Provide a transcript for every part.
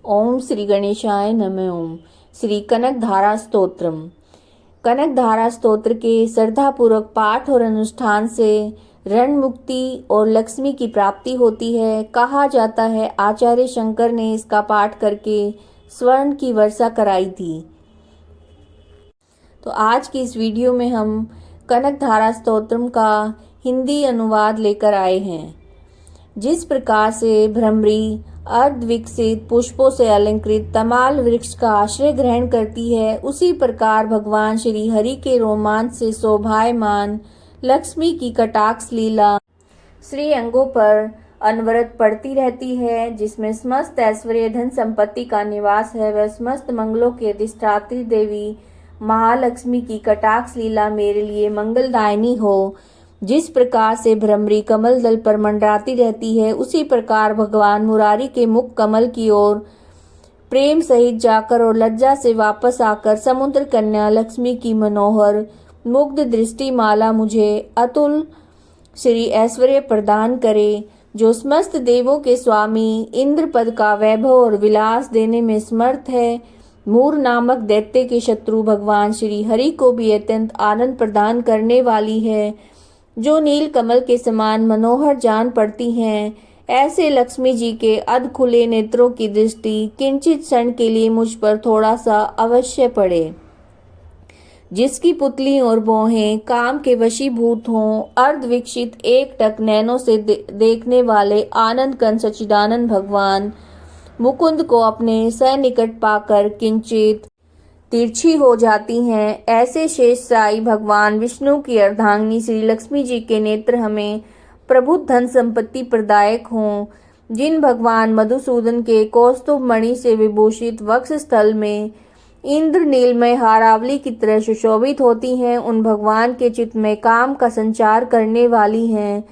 ओम श्री गणेशाय नमः। ओम श्री कनक धारा स्तोत्रम। कनक धारा स्तोत्र के श्रद्धापूर्वक पाठ और अनुष्ठान से ऋण मुक्ति और लक्ष्मी की प्राप्ति होती है। कहा जाता है आचार्य शंकर ने इसका पाठ करके स्वर्ण की वर्षा कराई थी। तो आज की इस वीडियो में हम कनक धारा स्तोत्रम का हिंदी अनुवाद लेकर आए हैं। जिस प्रकार से भ्रमरी अर्ध विकसित पुष्पों से अलंकृत तमाल वृक्ष का आश्रय ग्रहण करती है, उसी प्रकार भगवान श्री हरि के रोमांच से शोभायमान लक्ष्मी की कटाक्ष लीला श्री अंगों पर अनवरत पड़ती रहती है, जिसमें समस्त ऐश्वर्य धन संपत्ति का निवास है। वह समस्त मंगलों के अधिष्ठात्री देवी महालक्ष्मी की कटाक्ष लीला मेरे लिए मंगलदायिनी हो। जिस प्रकार से भ्रमरी कमल दल पर मंडराती रहती है, उसी प्रकार भगवान मुरारी के मुख कमल की ओर प्रेम सहित जाकर और लज्जा से वापस आकर समुद्र कन्या लक्ष्मी की मनोहर मुग्ध दृष्टि माला मुझे अतुल श्री ऐश्वर्य प्रदान करे, जो समस्त देवों के स्वामी इंद्र पद का वैभव और विलास देने में समर्थ है। मूर नामक दैत्य के शत्रु भगवान श्री हरि को भी अत्यंत आनंद प्रदान करने वाली है, जो नील कमल के समान मनोहर जान पड़ती हैं। ऐसे लक्ष्मी जी के अध खुले नेत्रों की दृष्टि किंचित क्षण के लिए मुझ पर थोड़ा सा अवश्य पड़े। जिसकी पुतली और भौहें काम के वशीभूत हों, अर्ध विकसित एकटक नैनों से देखने वाले आनंद कन सच्चिदानंद भगवान मुकुंद को अपने सनिकट पाकर किंचित तिरछी हो जाती हैं। ऐसे शेषशायी भगवान विष्णु की अर्धांगिनी श्री लक्ष्मी जी के नेत्र हमें प्रभुत धन संपत्ति प्रदायक हों। जिन भगवान मधुसूदन के कौस्तुभ मणि से विभूषित वक्ष स्थल में इंद्र नीलमय हारावली की तरह सुशोभित होती हैं, उन भगवान के चित्त में काम का संचार करने वाली हैं।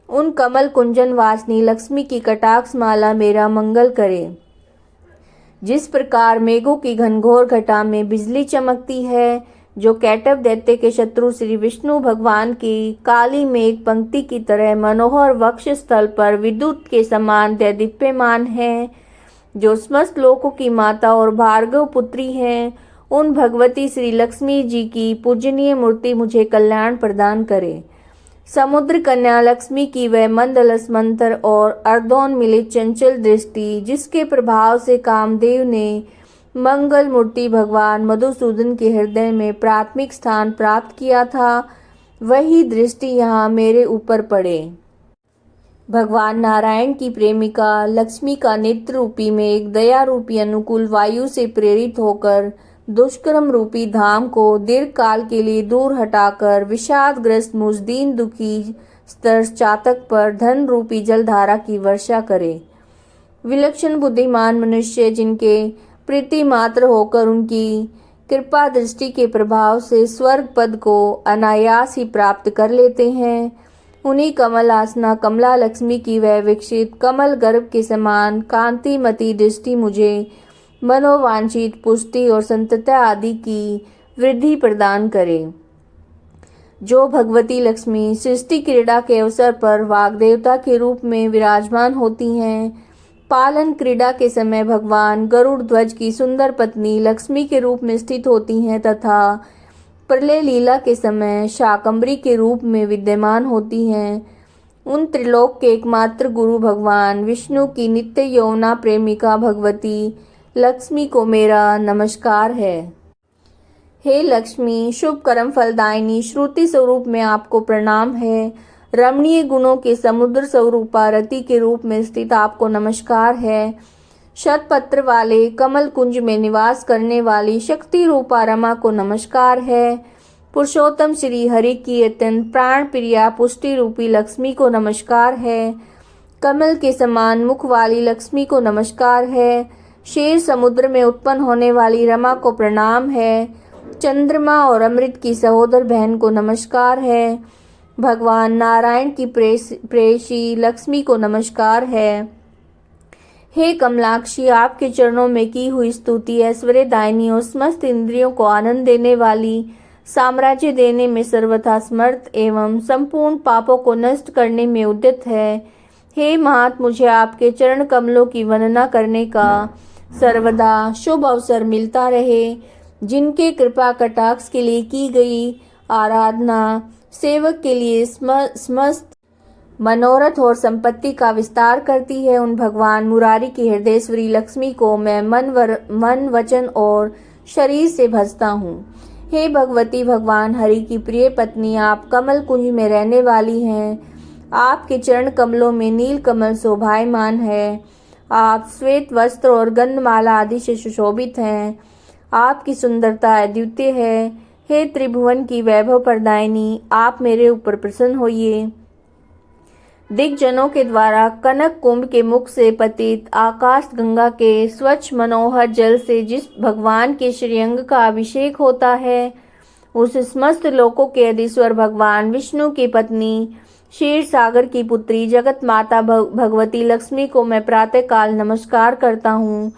उन कमल कुंजन वासनी लक्ष्मी की कटाक्ष माला मेरा मंगल करे। जिस प्रकार मेघों की घनघोर घटा में बिजली चमकती है, जो कैटव दैत्य के शत्रु श्री विष्णु भगवान की काली मेघ पंक्ति की तरह मनोहर वक्ष स्थल पर विद्युत के समान दैदीप्यमान है, जो समस्त लोकों की माता और भार्गव पुत्री हैं, उन भगवती श्री लक्ष्मी जी की पूजनीय मूर्ति मुझे कल्याण प्रदान करे। समुद्र कन्या लक्ष्मी की वह मंदलस मंथर और अर्धोन्मिलित चंचल दृष्टि, जिसके प्रभाव से कामदेव ने मंगल मूर्ति भगवान मधुसूदन के हृदय में प्राथमिक स्थान प्राप्त किया था, वही दृष्टि यहाँ मेरे ऊपर पड़े। भगवान नारायण की प्रेमिका लक्ष्मी का नेत्र रूपी में एक दया रूपी अनुकूल वायु से प्रेरित होकर दुष्कर्म रूपी धाम को दीर्घ काल के लिए दूर हटाकर विषादग्रस्त मुझ दीन दुखी स्तर चातक पर धन रूपी जलधारा की वर्षा करे। विलक्षण बुद्धिमान मनुष्य जिनके प्रीति मात्र होकर उनकी कृपा दृष्टि के प्रभाव से स्वर्ग पद को अनायास ही प्राप्त कर लेते हैं, उन्हीं कमल आसना कमला लक्ष्मी की वह विकसित कमल गर्भ के समान कांतिमती दृष्टि मुझे मनोवांछित पुष्टि और संतता आदि की वृद्धि प्रदान करे। जो भगवती लक्ष्मी सृष्टि क्रीड़ा के अवसर पर वाग्देवता के रूप में विराजमान होती हैं, पालन क्रीड़ा के समय भगवान गरुड़ ध्वज की सुंदर पत्नी लक्ष्मी के रूप में स्थित होती हैं तथा प्रलय लीला के समय शाकंभरी के रूप में विद्यमान होती हैं, उन त्रिलोक के एकमात्र गुरु भगवान विष्णु की नित्य यौवना प्रेमिका भगवती लक्ष्मी को मेरा नमस्कार है। हे लक्ष्मी, शुभ कर्म फलदायिनी श्रुति स्वरूप में आपको प्रणाम है। रमणीय गुणों के समुद्र स्वरूपा रति के रूप में स्थित आपको नमस्कार है। शतपत्र वाले कमल कुंज में निवास करने वाली शक्ति रूपा रमा को नमस्कार है। पुरुषोत्तम श्री हरि की अत्यंत प्राण प्रिया पुष्टि रूपी लक्ष्मी को नमस्कार है। कमल के समान मुख वाली लक्ष्मी को नमस्कार है। शेर समुद्र में उत्पन्न होने वाली रमा को प्रणाम है। चंद्रमा और अमृत की सहोदर बहन को नमस्कार है। भगवान नारायण की प्रेयसी लक्ष्मी को नमस्कार है। हे कमलाक्षी, आपके चरणों में की हुई स्तुति ऐश्वर्यदायिनी और समस्त इंद्रियों को आनंद देने वाली, साम्राज्य देने में सर्वथा समर्थ एवं संपूर्ण पापों को नष्ट करने में उद्यत है। हे महत, मुझे आपके चरण कमलों की वंदना करने का सर्वदा शुभ अवसर मिलता रहे। जिनके कृपा कटाक्ष के लिए की गई आराधना सेवक के लिए समस्त मनोरथ और संपत्ति का विस्तार करती है, उन भगवान मुरारी की हृदयश्वरी लक्ष्मी को मैं मन वचन और शरीर से भजता हूँ। हे भगवती, भगवान हरि की प्रिय पत्नी, आप कमल कुंज में रहने वाली हैं। आपके चरण कमलों में नील कमल शोभायमान है। आप श्वेत वस्त्र और गंधमाला आदि से सुशोभित हैं। आपकी सुंदरता अद्वितीय है। हे त्रिभुवन की वैभव प्रदायिनी, आप मेरे ऊपर प्रसन्न होइए। दिग्जनों के द्वारा कनक कुंभ के मुख से पतित आकाश गंगा के स्वच्छ मनोहर जल से जिस भगवान के श्रीअंग का अभिषेक होता है, उस समस्त लोकों के अधीश्वर भगवान विष्णु की पत्नी, क्षीर सागर की पुत्री, जगत माता भगवती लक्ष्मी को मैं प्रातः काल नमस्कार करता हूँ।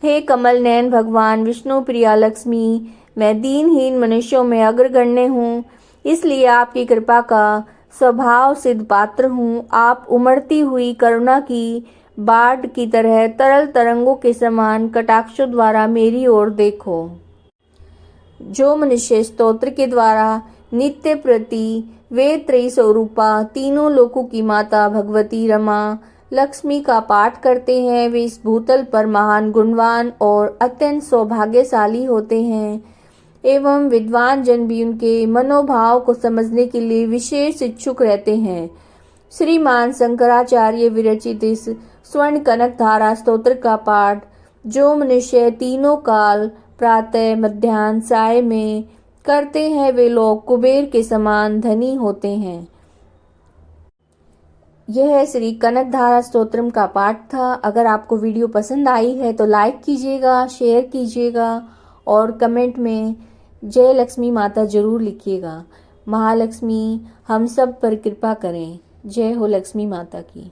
हे कमल नयन भगवान विष्णु प्रिया लक्ष्मी, मैं दीनहीन मनुष्यों में अग्रगण्य हूँ, इसलिए आपकी कृपा का स्वभाव सिद्ध पात्र हूँ। आप उमड़ती हुई करुणा की बाढ़ की तरह तरल तरंगों के समान कटाक्षों द्वारा मेरी ओर देखो। जो मनुष्य स्तोत्र के द्वारा नित्य प्रति वेद त्रयी स्वरूपा तीनों लोकों की माता भगवती रमा लक्ष्मी का पाठ करते हैं, वे इस भूतल पर महान गुणवान और अत्यंत सौभाग्यशाली होते हैं। एवं विद्वान जन भी उनके मनोभाव को समझने के लिए विशेष इच्छुक रहते हैं। श्रीमान शंकराचार्य विरचित इस स्वर्ण कनक धारा स्तोत्र का पाठ जो मनुष्य तीनों काल प्रातः मध्याह्न साय में करते हैं, वे लोग कुबेर के समान धनी होते हैं। यह श्री कनक धारा स्तोत्रम का पाठ था। अगर आपको वीडियो पसंद आई है तो लाइक कीजिएगा, शेयर कीजिएगा और कमेंट में जय लक्ष्मी माता जरूर लिखिएगा। महालक्ष्मी हम सब पर कृपा करें। जय हो लक्ष्मी माता की।